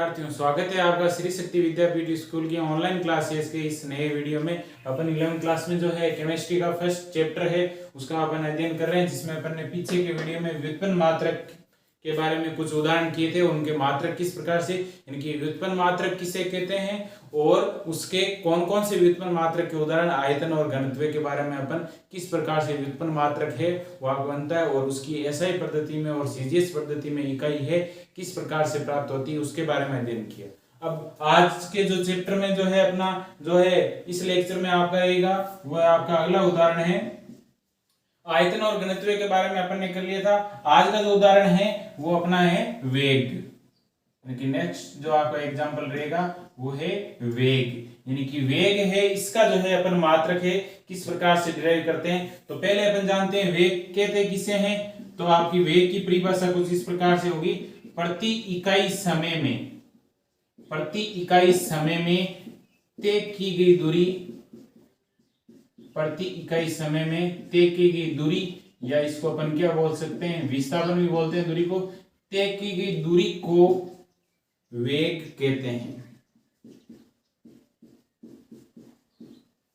विद्यार्थियों, स्वागत है आपका श्री शक्ति विद्यापीठ स्कूल की ऑनलाइन क्लासेस के इस नए वीडियो में। अपन 11वीं क्लास में जो है केमिस्ट्री का फर्स्ट चैप्टर है उसका अपन अध्ययन कर रहे हैं, जिसमें अपन ने पीछे के वीडियो में व्युत्पन्न मात्रक के बारे में कुछ उदाहरण किए थे। उनके मात्रक किस प्रकार से, इनकी व्युत्पन्न मात्रक किसे कहते हैं और उसके कौन कौन से व्युत्पन्न मात्रक के उदाहरण, आयतन और घनत्व के बारे में अपन किस प्रकार से व्युत्पन्न मात्रक है वह बनता है और उसकी एसआई पद्धति में और सीजीएस पद्धति में इकाई है किस प्रकार से प्राप्त होती है उसके बारे में अध्ययन किया। अब आज के जो चैप्टर में जो है अपना जो है इस लेक्चर में आपका रहेगा वह आपका अगला उदाहरण है आयतन और घनत्व के बारे में अपन ने कर लिया था। आज का जो उदाहरण है वो अपना है वेग, यानी कि नेक्स्ट जो आपका एग्जांपल रहेगा वो है वेग, यानी कि वेग है इसका जो है अपन मात्रक है किस प्रकार से डिराइव करते हैं। तो पहले अपन जानते हैं वेग कहते किसे हैं, तो आपकी वेग की परिभाषा कुछ इस प्रकार से होगी, प्रति इकाई समय में तय की गई दूरी, प्रति इकाई समय में तय की गई दूरी, या इसको अपन क्या बोल सकते हैं, विस्थापन भी बोलते हैं दूरी को, तय की गई दूरी को वेग कहते हैं।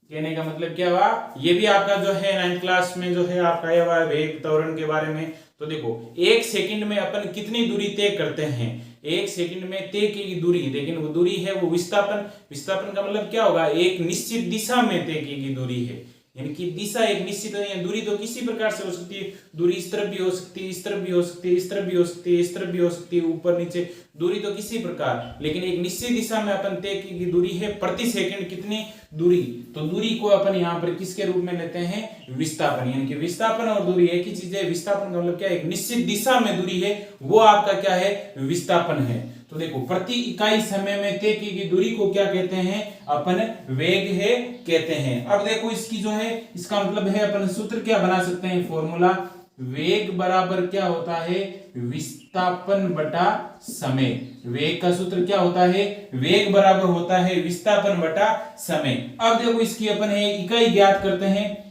कहने का मतलब क्या हुआ, ये भी आपका जो है 9th क्लास में जो है आपका आया हुआ है वेग त्वरण के बारे में। तो देखो 1 सेकंड में अपन कितनी दूरी तय करते हैं, 1 सेकंड में तय की दूरी, लेकिन वो दूरी है वो विस्थापन का मतलब क्या होगा, एक निश्चित दिशा में तय की दूरी है, यानी कि दिशा एक निश्चित है। दूरी तो किसी प्रकार से हो सकती है, दूरी इस तरफ भी हो सकती है, इस तरफ भी हो सकती है, इस तरफ भी हो सकती है, इस तरफ भी हो सकती है, ऊपर नीचे, दूरी तो किसी प्रकार, लेकिन एक निश्चित दिशा में अपन तय की दूरी है प्रति सेकंड कितनी दूरी। तो दूरी को अपन यहाँ पर किसके रूप में लेते हैं, विस्थापन, यानी कि विस्थापन और दूरी एक ही चीज है। विस्थापन का मतलब क्या है, एक निश्चित दिशा में दूरी है, वो आपका क्या है, विस्थापन है। तो देखो प्रति इकाई समय में तय की गई दूरी को क्या कहते हैं, अपन वेग है कहते हैं। अब देखो इसकी जो है इसका मतलब है अपन सूत्र क्या बना सकते हैं, फॉर्मूला, वेग बराबर क्या होता है, विस्थापन बटा समय। वेग का सूत्र क्या होता है, वेग बराबर होता है विस्थापन बटा समय। अब देखो इसकी अपन है इकाई ज्ञात करते हैं।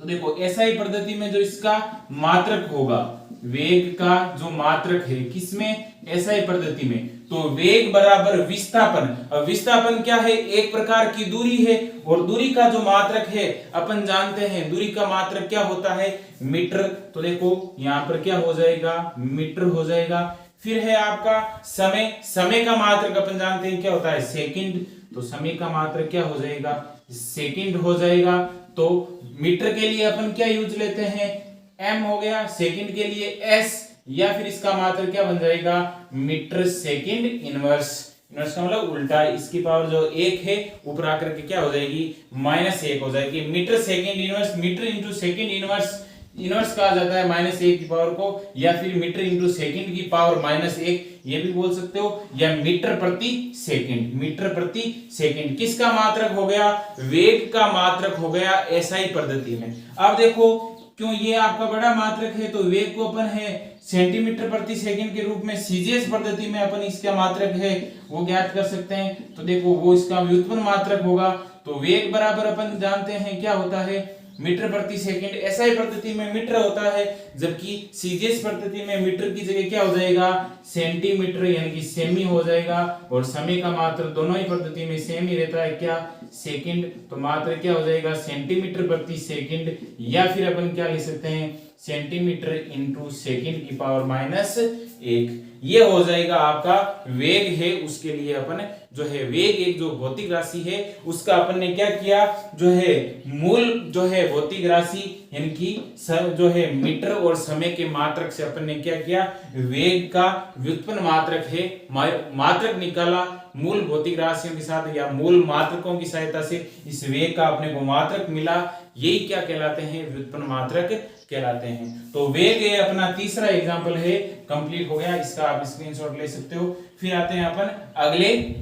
तो देखो एसआई पद्धति में जो इसका मात्रक होगा, वेग का जो मात्रक है किसमें, एसआई पद्धति में, तो वेग बराबर विस्थापन। अब विस्थापन क्या है, एक प्रकार की दूरी है और दूरी का जो मात्रक है अपन जानते हैं, दूरी का मात्रक क्या होता है, मीटर। तो देखो यहां पर क्या हो जाएगा, मीटर हो जाएगा। फिर है आपका समय का मात्रक अपन जानते हैं क्या होता है, सेकंड। तो समय का मात्रक क्या हो जाएगा, सेकंड हो जाएगा। तो मीटर के लिए अपन क्या यूज लेते हैं, एम हो गया, सेकंड के लिए एस, या फिर इसका मात्रक क्या बन जाएगा, मीटर सेकंड इनवर्स। इनवर्स का मतलब उल्टा, इसकी पावर जो 1 है ऊपर आकर के क्या हो जाएगी, -1 हो जाएगी। Metre second inverse, metre into second inverse, inverse कहा जाता है -1 की पावर को, या फिर मीटर इंटू सेकंड की पावर -1 ये भी बोल सकते हो, या मीटर प्रति सेकंड, मीटर प्रति सेकंड किसका मात्रक हो गया, वेग का मात्रक हो गया एसआई पद्धति में। अब देखो क्यों ये आपका बड़ा मात्रक है, तो वेग को अपन है सेंटीमीटर प्रति सेकंड के रूप में सीजीएस पद्धति में अपन इसका मात्रक है वो ज्ञात कर सकते हैं। तो देखो वो इसका व्युत्पन्न मात्रक होगा। तो वेग बराबर अपन जानते हैं क्या होता है, मीटर प्रति सेकंड। एसआई पद्धति में मीटर होता है, जबकि सीजीएस पद्धति में मीटर की जगह क्या हो जाएगा, सेंटीमीटर, यानी कि सेमी हो जाएगा। और समय का मात्रक दोनों ही पद्धति में सेम ही रहता है क्या, सेकंड। तो मात्रक क्या हो जाएगा, सेंटीमीटर प्रति सेकंड, या फिर अपन क्या लिख सकते हैं, सेंटीमीटर इंटू सेकंड की पावर -1। ये हो जाएगा आपका वेग है। उसके लिए अपन जो है वेग एक जो भौतिक राशि है उसका अपन ने क्या किया, जो है मूल जो है भौतिक राशि यानी कि जो है मीटर और समय के मात्रक से अपन ने क्या किया, वेग का व्युत्पन्न मात्रक है मात्रक निकाला मूल भौतिक राशियों के साथ या मूल मात्रकों की सहायता से इस वेग का अपने को मात्रक मिला। यही क्या कहलाते हैं, व्युत्पन्न मात्रक कहलाते हैं। तो वेग ये अपना तीसरा एग्जांपल है, कंप्लीट हो गया, इसका आप स्क्रीनशॉट ले सकते हो। फिर आते हैं अपन अगले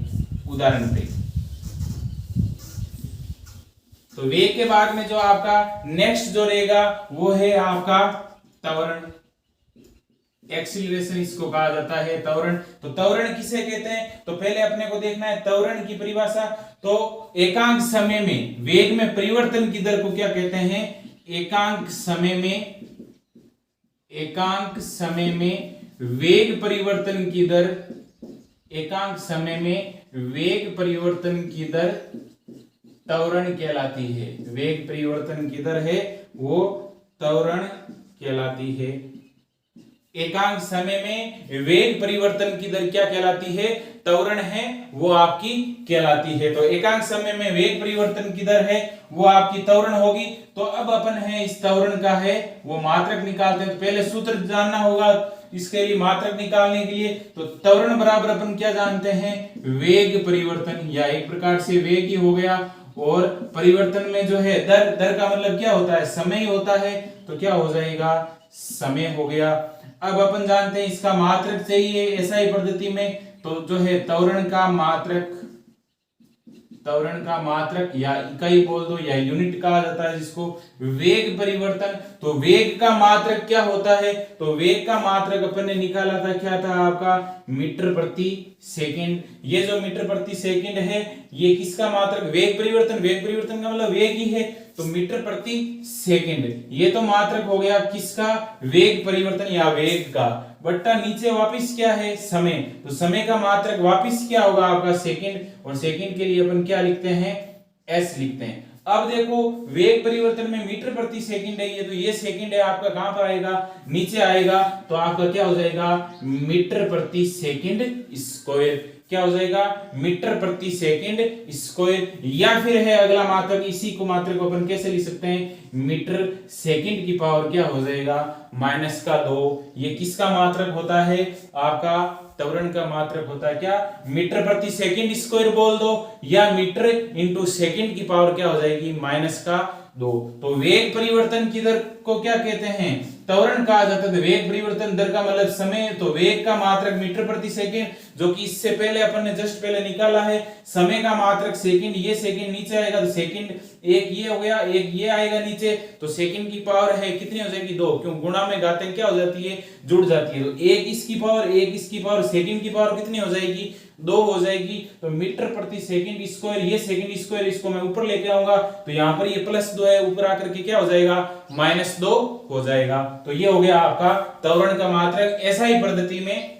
उदाहरण पे। तो वेग के बाद में जो आपका नेक्स्ट जो रहेगा वो है आपका त्वरण, एक्सीलरेशन इसको कहा जाता है, त्वरण। तो त्वरण किसे कहते हैं, तो पहले अपने को देखना है त्वरण की परिभाषा। तो एकांक समय में वेग में परिवर्तन की दर को क्या कहते हैं, एकांक समय में वेग परिवर्तन की दर, एकांक समय में वेग परिवर्तन की दर त्वरण कहलाती है। वेग परिवर्तन की दर है वो त्वरण कहलाती है। एकांक समय में वेग परिवर्तन की दर क्या कहलाती है? त्वरण है वो आपकी कहलाती है। तो एकांक समय में वेग परिवर्तन की दर है वो आपकी त्वरण होगी। तो अब अपन है इस त्वरण का है वो मात्रक निकालते हैं। तो पहले सूत्र जानना होगा इसके लिए, मात्रक निकालने के लिए। तो त्वरण बराबर अपन क्या जानते हैं? वेग परिवर्तन, या एक प्रकार से वेग ही हो गया, और परिवर्तन में जो है दर, दर का मतलब क्या होता है? समय होता है। तो क्या हो जाएगा? समय हो गया। अब अपन जानते हैं इसका मात्रक चाहिए एसआई पद्धति में, तो जो है त्वरण का मात्रक या इकाई बोल दो या यूनिट कहा जाता है जिसको, वेग परिवर्तन। तो वेग का मात्रक क्या होता है? तो वेग का मात्रक अपन ने निकाला था, क्या था आपका? मीटर प्रति सेकंड। ये जो मीटर प्रति सेकंड है ये किसका मात्रक? वेग परिवर्तन, वेग परिवर्तन का मतलब वेग ही है, तो मीटर प्रति सेकंड ये तो मात्रक हो गया किसका? वेग परिवर्तन या वेग का। बट्टा नीचे वापस क्या है? समय। तो समय का मात्रक वापस क्या होगा आपका? सेकंड, और सेकंड के लिए अपन क्या लिखते हैं? एस लिखते हैं। अब देखो वेग परिवर्तन में मीटर प्रति सेकंड है ये, तो ये सेकंड है आपका कहां पर आएगा? नीचे आएगा। तो आपका क्या हो जाएगा? मीटर प्रति सेकंड स्क्वायर। क्या हो जाएगा? मीटर प्रति सेकंड स्क्वायर। या फिर है अगला मात्रक, इसी को मात्रक को अपन कैसे लिख सकते हैं? मीटर सेकंड की पावर क्या हो जाएगा? -2। ये किसका मात्रक होता है? आपका त्वरण का मात्रक होता है क्या? मीटर प्रति सेकंड स्क्वायर बोल दो, या मीटर इंटू सेकंड की पावर क्या हो जाएगी? -2। तो वेग परिवर्तन की दर को क्या कहते हैं? त्वरण कहा जाता है। वेग परिवर्तन दर का मतलब समय, तो वेग का मात्रक मीटर प्रति सेकंड, जो कि इससे पहले अपन ने जस्ट पहले निकाला है। समय का मात्रक सेकंड, ये सेकंड नीचे आएगा तो सेकंड एक ये हो गया, एक ये आएगा नीचे, तो सेकंड की पावर है कितनी हो जाएगी? 2, क्यों? गुणा में घातांक क्या हो जाती है? जुड़ जाती है। तो एक इसकी पावर, एक इसकी पावर, सेकंड की पावर कितनी हो जाएगी? 2 हो जाएगी। तो मीटर प्रति सेकंड स्क्वायर, ये सेकंड स्क्वायर इसको मैं ऊपर लेके आऊंगा, तो यहां पर ये +2 है, ऊपर आकर के क्या हो जाएगा? -2 हो जाएगा। तो ये हो गया आपका त्वरण का मात्रक। एसआई पद्धति में,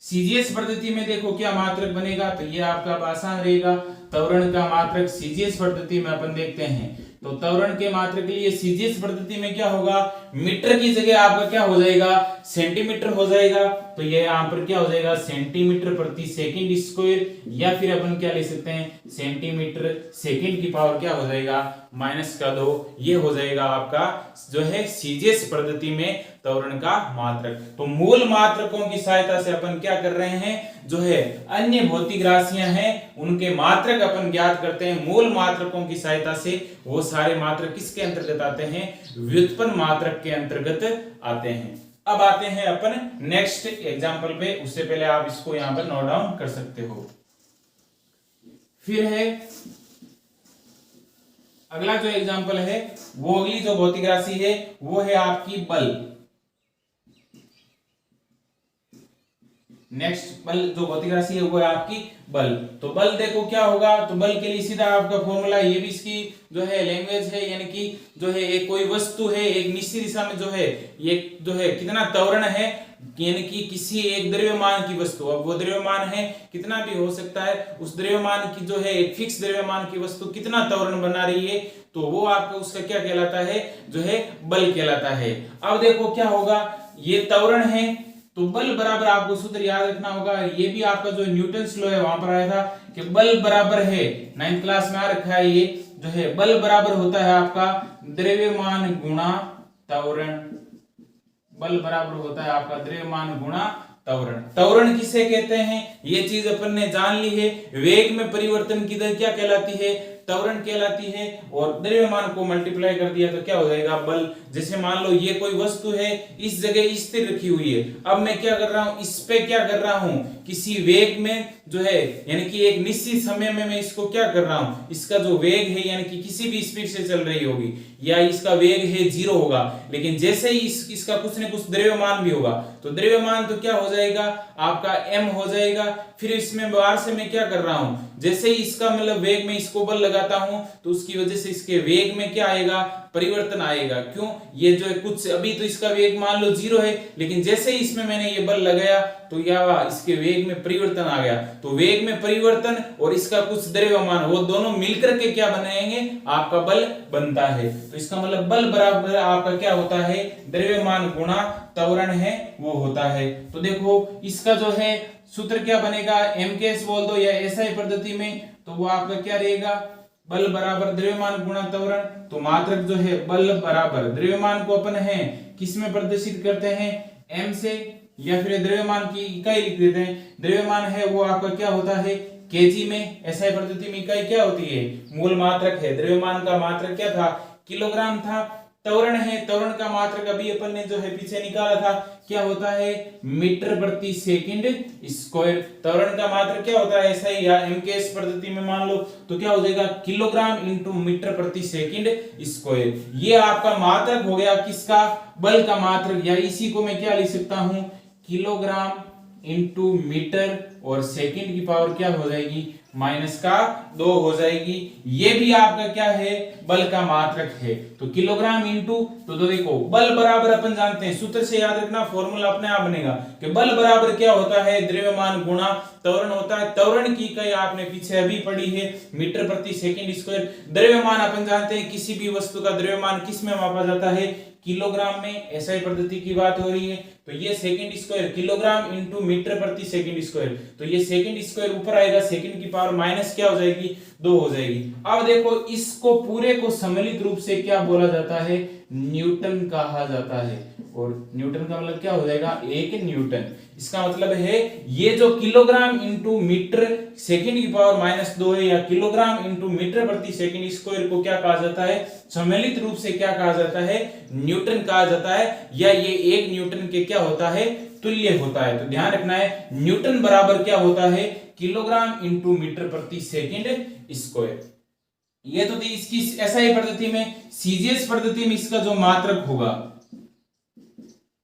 सीजीएस पद्धति में देखो क्या मात्रक बनेगा, तो ये आपका आसान रहेगा। त्वरण का मात्रक सीजीएस पद्धति में अपन देखते हैं, तो त्वरण के मात्रक के लिए सीजीएस पद्धति में क्या होगा? मीटर की जगह आपका क्या हो जाएगा? सेंटीमीटर हो जाएगा। तो ये यहां पर क्या हो जाएगा? सेंटीमीटर प्रति सेकंड स्क्वायर, या फिर अपन क्या ले सकते हैं? सेंटीमीटर सेकंड की पावर क्या हो जाएगा? -2। ये हो जाएगा आपका जो है सीजीएस पद्धति में त्वरण का मात्रक। तो मूल मात्रकों की सहायता से अपन क्या कर रहे हैं? जो है अन्य भौतिक राशियां हैं उनके मात्रक अपन ज्ञात करते हैं। मूल मात्रकों की सहायता से वो सारे मात्रक किसके अंतर्गत आते हैं? व्युत्पन्न मात्रक के अंतर्गत आते हैं। अब आते हैं अपन नेक्स्ट एग्जांपल पे, उससे पहले आप इसको यहां पर नोट डाउन कर सकते हो। फिर है अगला जो एग्जांपल है, वो अगली जो भौतिक राशि है वो है आपकी बल। नेक्स्ट बल जो भौतिक राशि है वो है आपकी बल। तो बल देखो क्या होगा? तो बल के लिए सीधा आपका फॉर्मूला, ये भी इसकी जो है लैंग्वेज है, यानी कि जो है एक कोई वस्तु है एक निश्चित दिशा में जो है ये जो है कितना त्वरण है, यानी कि किसी एक द्रव्यमान की वस्तु, अब वो द्रव्यमान है कितना भी हो सकता है, उस द्रव्यमान की जो है एक फिक्स द्रव्यमान की वस्तु कितना त्वरण बना रही है, तो वो आपका उसका क्या कहलाता है? जो है बल कहलाता है। अब देखो क्या होगा? ये त्वरण है तो बल बराबर, आपको सूत्र याद रखना होगा, ये भी आपका जो न्यूटन्स लॉ है वहां पर आया था कि बल बराबर है, 9th क्लास में आ रखा है ये जो है, बल बराबर होता है आपका द्रव्यमान गुणा त्वरण। बल बराबर होता है आपका द्रव्यमान गुणा त्वरण। त्वरण किसे कहते हैं? ये चीज अपन ने जान ली है। वेग में परिवर्तन की दर क्या कहलाती है? त्वरण कहलाती है। और द्रव्यमान को मल्टीप्लाई कर दिया तो क्या हो जाएगा? बल। जैसे मान लो ये कोई वस्तु है, इस जगह स्थिर रखी हुई है, अब मैं क्या कर रहा हूं? इस पे क्या कर रहा हूं? किसी वेग में जो है, यानी कि एक निश्चित समय में मैं इसको क्या कर रहा हूं? इसका जो वेग है, यानी कि किसी भी स्पीड से चल रही होगी, या इसका वेग है 0 होगा, लेकिन जैसे ही इसका कुछ न कुछ द्रव्यमान भी होगा, तो द्रव्यमान तो क्या हो जाएगा? आपका m हो जाएगा। फिर इसमें बाहर से मैं क्या कर रहा हूं? जैसे ही इसका मतलब वेग में इसको बल लगाता हूं, तो उसकी वजह से इसके वेग में क्या आएगा? परिवर्तन आएगा। क्यों? ये जो है कुछ अभी तो इसका वेग मान लो 0 है, लेकिन जैसे ही इसमें मैंने ये बल लगाया तो यह इसके वेग में परिवर्तन आ गया। तो वेग में परिवर्तन और इसका कुछ द्रव्यमान, वो दोनों मिलकर के क्या बनाएंगे? आपका बल बनता है। तो इसका मतलब बल बराबर आपका क्या होता है? द्रव्यमान गुणा त्वरण है वो होता है। तो देखो इसका जो है सूत्र क्या बनेगा? एमकेएस बोल दो या एसआई पद्धति में, तो वो आपका क्या रहेगा? बल बराबर द्रव्यमान गुणा त्वरण। तो मात्रक जो है बल बराबर द्रव्यमान को अपन है किस में प्रदर्शित करते हैं? एम से, या फिर द्रव्यमान की इकाई लिख देते हैं। द्रव्यमान है वो आपका क्या होता है? केजी में। एसआई पद्धति में इकाई क्या होती है? मूल मात्रक है। द्रव्यमान का मात्रक क्या था? किलोग्राम था। त्वरण है, त्वरण का मात्रक अभी अपन ने जो है पीछे निकाला था, क्या होता है? मीटर प्रति सेकंड स्क्वायर। त्वरण का मात्रक क्या होता है? ऐसा ही या एमकेएस पद्धति में मान लो तो क्या हो जाएगा? किलोग्राम इंटू मीटर प्रति सेकंड स्क्वायर। ये आपका मात्रक हो गया किसका? बल का मात्रक। या इसी को मैं क्या लिख सकता हूं? किलोग्राम इंटू मीटर और सेकंड की पावर क्या हो जाएगी? -2 हो जाएगी। ये भी आपका क्या है? बल का मात्रक है। तो किलोग्राम इंटू, तो देखो बल बराबर अपन जानते हैं, सूत्र से याद रखना, फॉर्मूला अपने आप बनेगा कि बल बराबर क्या होता है? द्रव्यमान गुणा त्वरण होता है। त्वरण की इकाई आपने पीछे अभी पढ़ी है, मीटर प्रति सेकंड स्क्वायर। द्रव्यमान अपन जानते हैं किसी भी वस्तु का द्रव्यमान किस में मापा जाता है? किलोग्राम में। एसआई पद्धति की बात हो रही है। तो ये second square, kilogram into metre प्रति सेकंड स्क्वायर, तो ये सेकंड स्क्वायर ऊपर आएगा, सेकंड की पावर माइनस क्या हो जाएगी? 2 हो जाएगी। अब देखो इसको पूरे को सम्मिलित रूप से क्या बोला जाता है? न्यूटन कहा जाता है। और न्यूटन का मतलब क्या हो जाएगा? 1 न्यूटन। इसका मतलब है ये जो किलोग्राम इंटू मीटर सेकंड की पावर -2 है, या किलोग्राम इंटू मीटर प्रति सेकंड स्क्वायर को क्या कहा जाता है? सम्मिलित रूप से क्या कहा जाता है? न्यूटन कहा जाता है। या ये 1 न्यूटन के क्या होता है? तुल्य होता है। तो ध्यान रखना है, न्यूटन बराबर क्या होता है? किलोग्राम इंटू मीटर प्रति सेकंड स्क्वायर। ये तो थी इसकी एसआई पद्धति में। सीजीएस पद्धति में इसका जो मात्रक होगा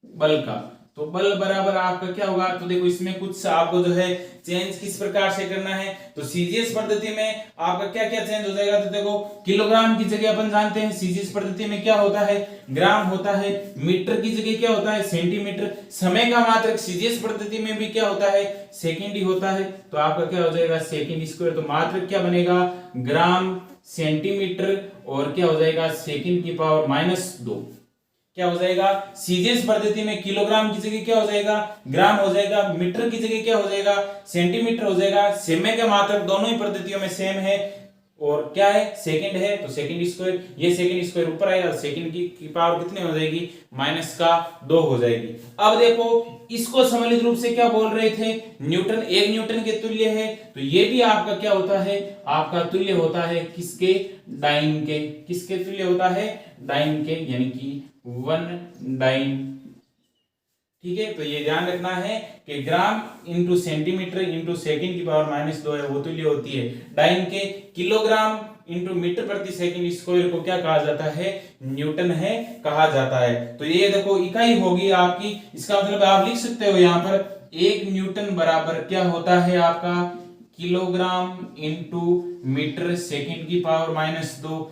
बल का, तो बल बराबर आपका क्या होगा? तो देखो इसमें कुछ आपको जो है चेंज किस प्रकार से करना है। तो सीजीएस पद्धति में आपका क्या क्या चेंज हो जाएगा? तो देखो किलोग्राम की जगह अपन जानते हैं सीजीएस पद्धति में क्या होता है? ग्राम होता है। मीटर की जगह क्या होता है? सेंटीमीटर। समय का मात्रक सीजीएस पद्धति में भी क्या होता है? सेकंड ही होता है। तो आपका क्या हो जाएगा? Second square. तो मात्रक क्या बनेगा? ग्राम, सेंटीमीटर और क्या हो जाएगा? सेकंड की पावर -2। क्या हो जाएगा? सीजीएस पद्धति में किलोग्राम की जगह क्या हो जाएगा? ग्राम हो जाएगा। मीटर की जगह क्या हो जाएगा? सेंटीमीटर हो जाएगा। समय का मात्रक दोनों ही पद्धतियों में सेम है और क्या है? सेकंड है। तो सेकंड स्क्वायर, ये सेकंड स्क्वायर ऊपर आएगा, सेकंड की पावर कितनी हो जाएगी? -2 हो जाएगी। अब देखो इसको सम्मिलित रूप से क्या बोल रहे थे? न्यूटन। 1 न्यूटन के तुल्य है। तो ये भी आपका क्या होता है? आपका तुल्य होता है किसके? डाइन के। किसके तुल्य होता है? डाइन के, यानी कि 1 डाइन। ठीक है, तो ये ध्यान रखना है कि gram into centimetre into second की पावर -2 है वो तुल्य होती है डाइन के। किलोग्राम इंटू मीटर प्रति सेकंड स्क्वायर को क्या कहा जाता है? न्यूटन है कहा जाता है। तो ये देखो इकाई होगी आपकी। इसका मतलब आप लिख सकते हो यहाँ पर 1 न्यूटन बराबर क्या होता है आपका? किलोग्राम इंटू मीटर सेकंड की पावर -2।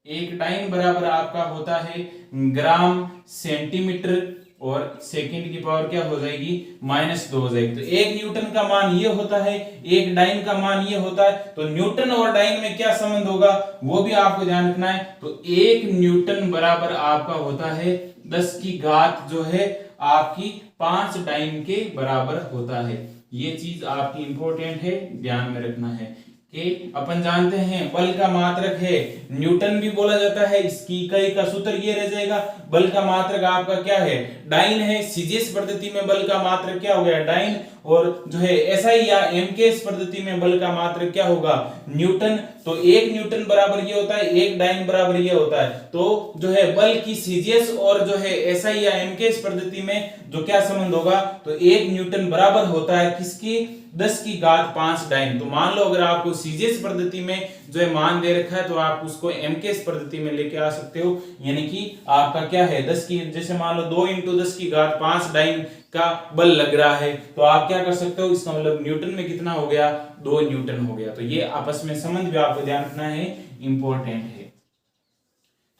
एक डाइन बराबर आपका होता है ग्राम, सेंटीमीटर और सेकंड की पावर क्या हो जाएगी? -2 हो जाएगी। तो 1 न्यूटन का मान ये होता है, 1 डाइन का मान ये होता है। तो न्यूटन और डाइन में क्या संबंध होगा वो भी आपको ध्यान रखना है। तो 1 न्यूटन बराबर आपका होता है 10 की घात जो है आपकी 5 डाइन के बराबर होता है। ये चीज आपकी इंपॉर्टेंट है, ध्यान में रखना है कि अपन जानते हैं बल का मात्रक है न्यूटन भी बोला जाता है। इसकी इकाई का सूत्र ये रह जाएगा। बल का मात्रक आपका क्या है? डाइन है। सीजीएस पद्धति में बल का मात्रक क्या हो गया? डाइन। और जो है एसआई या एमकेएस पद्धति में बल का मात्रक क्या होगा? न्यूटन। तो 1 न्यूटन बराबर ये होता है, 1 डाइन बराबर ये होता है। तो जो है बल की सीजीएस और जो है एसआई या एमकेएस पद्धति में जो क्या संबंध होगा? तो 1 न्यूटन बराबर होता है किसकी? 10 की घात 5 डाइन। तो मान लो अगर आपको सीजीएस पद्धति में जो है मान दे रखा है तो आप उसको एमकेएस पद्धति में लेके आ सकते हो। यानी कि आपका क्या है? 10 की, जैसे मान लो 2 × 10 की घात 5 डाइन का बल लग रहा है, तो आप क्या कर सकते हो? इसका मतलब न्यूटन में कितना हो गया? 2 न्यूटन हो गया। तो ये आपस में संबंध भी आपको ध्यान रखना है, इंपॉर्टेंट है।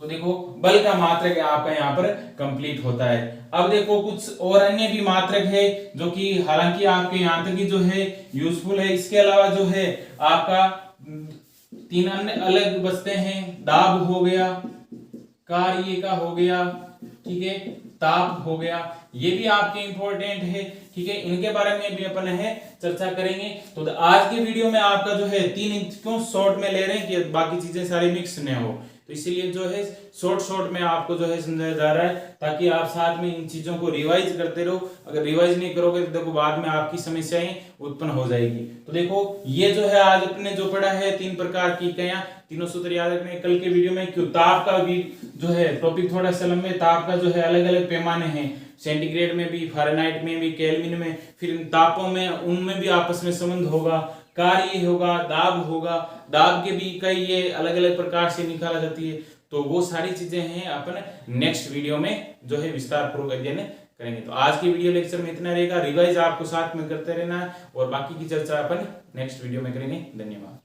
तो देखो बल का मात्रक आपका यहाँ पर कंप्लीट होता है। अब देखो कुछ और अन्य भी मात्रक है जो कि हालांकि आपके यहाँ तक ही जो है यूजफुल है। इसके अलावा जो है आपका 3 अन्य अलग बचते हैं। दाब हो गया, कार्य का हो गया, ठीक है, ताप हो गया, ये भी आपके इंपॉर्टेंट है, ठीक है। इनके बारे में भी अपन है चर्चा करेंगे। तो आज के वीडियो में आपका जो है 3 क्यों शॉर्ट में ले रहे हैं कि बाकी चीजें सारी मिक्स न हो, तो इसीलिए जो है शॉर्ट में आपको जो है समझाया जा रहा है ताकि आप साथ में इन चीजों को रिवाइज करते रहो। अगर रिवाइज नहीं करोगे तो देखो बाद में आपकी समस्याएं उत्पन्न हो जाएगी। तो देखो ये जो है आज अपने जो पढ़ा है 3 प्रकार की इकाइयां, तीनों सूत्र याद रखने। कल के वीडियो में क्यों ताप का भी जो है टॉपिक थोड़ा सा लंबे, ताप का जो है अलग अलग पैमाने हैं, सेंटीग्रेड में भी, फ़ारेनहाइट में भी, केल्विन में, फिर इन तापों में उनमें भी आपस में संबंध होगा, कार्य होगा, दाब होगा, दाब के भी कई ये अलग अलग प्रकार से निकाला जाती है। तो वो सारी चीजें हैं अपन नेक्स्ट वीडियो में जो है विस्तार पूर्वक अध्ययन करेंगे। तो आज के वीडियो लेक्चर में इतना रहेगा। रिवाइज आपको साथ में करते रहना है और बाकी की चर्चा अपन नेक्स्ट वीडियो में करेंगे। धन्यवाद।